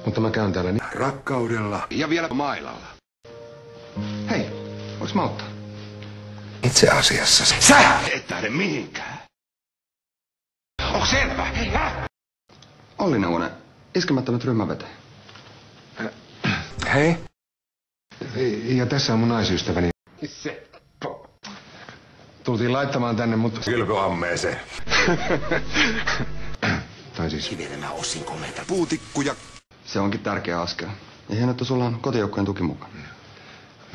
Mutta mä käyn täällä rakkaudella ja vielä mailalla. Hei, voiks mä auttaa? Itse asiassa sä et lähde mihinkään. Onko selvä? Hei, Olli Neuvonen, iskemättömät ryhmäveteen. Hei. Ja tässä on mun naisystäväni. Tultiin laittamaan tänne, mutta... Kylpyammeeseen. Tai siis... Kivelemään Ossin komeita puutikkuja. Se onkin tärkeä askel. Ja hienoa, että sulla on kotijoukkojen tuki mukaan.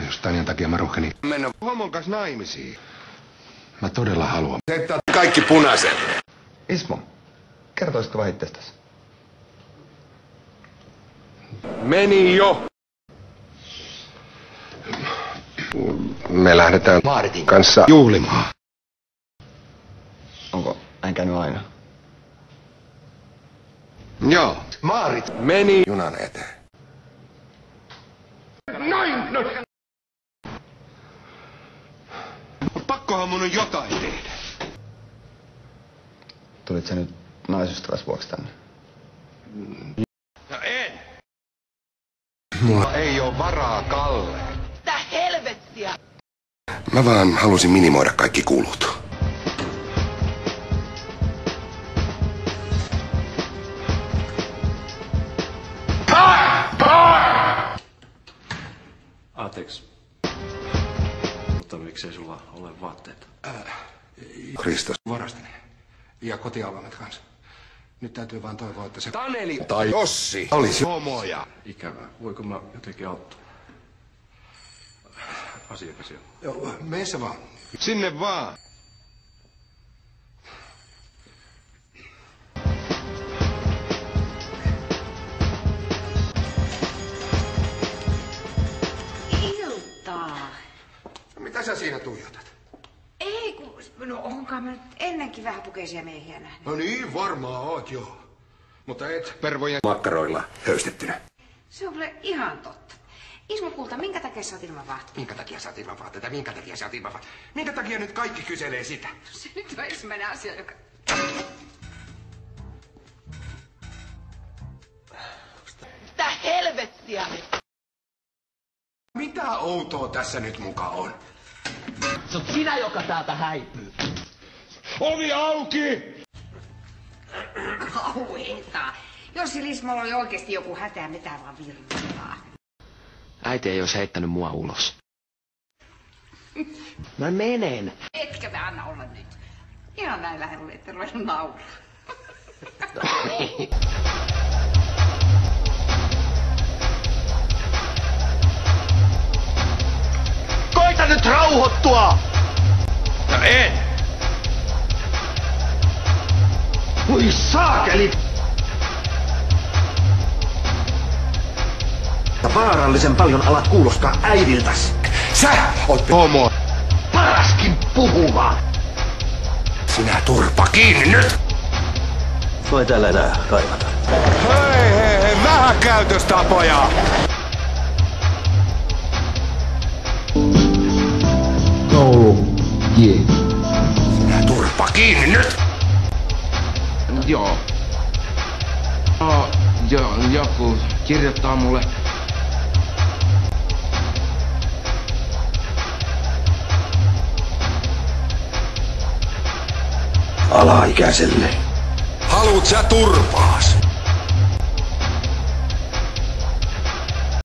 Jos Tanjan takia mä rohkenin... Mennä homon kanssa naimisiin. Mä todella haluan. Että kaikki punaisen. Ismo, kertoisitko vähän itsestäsi? Meni jo. Me lähdetään Maaritin kanssa juhlimaan. Onko näin käynyt aina? Joo. Maarit meni junan eteen. Noin! No. Pakkohan mun on jotain tehdä. Tulit sä nyt naisystäväs vuoksi tänne? No en. Mulla ei oo varaa Kalle. Mitä helvettiä? Mä vaan halusin minimoida kaikki kulut. Anteeksi. Mutta miksei sulla ole vaatteita? Kristus. Varastin. Ja kotialvamet kanssa. Nyt täytyy vaan toivoa, että se... Taneli tai Ossi olisi homoja. Ikävää. Voiko mä jotenkin auttaa? Asiakas jo. Joo, meissä vaan. Sinne vaan. Iltaa. Mitä sä siinä tuijotat? Ei kun, no onkaan mä nyt ennenkin vähäpukeisia miehiä nähnyt. No niin, varmaan oot joo. Mutta et... Pervojen makkaroilla höystettynä. Se on kyllä ihan totta. Ismo kulta, minkä takia sä oot ilman vaahtoa? Minkä takia sä oot ilman vaatteita? Minkä takia sä oot ilman vaatteita? Minkä takia nyt kaikki kyselee sitä? Se nyt on ensimmäinen asia, joka... Mitä helvettiä? Mitä outoa tässä nyt muka on? Se on sinä, joka täältä häipyy. Ovi auki! Kauheeta. Jos Lismolla oli oikeesti joku hätä, mitä vaan virvoittaa. Äiti ei olisi heittänyt mua ulos. Mä menen. Etkä me anna olla nyt. Ihan näin lähellä, että ruvennut nauraa. Koita nyt rauhoittua! No en! Voi saakeli! Vaarallisen paljon alat kuulostaa äidiltäs. Sä oot homo! Paraskin puhumaan! Sinä turpa kiinni nyt! Voi täällä enää kaivata. Hei, vähän käytöstapoja! Koulu. Jee. Sinä turpa kiinni nyt! Joo. Joku kirjoittaa mulle. Alaikäiselle. Haluut sä turpaas?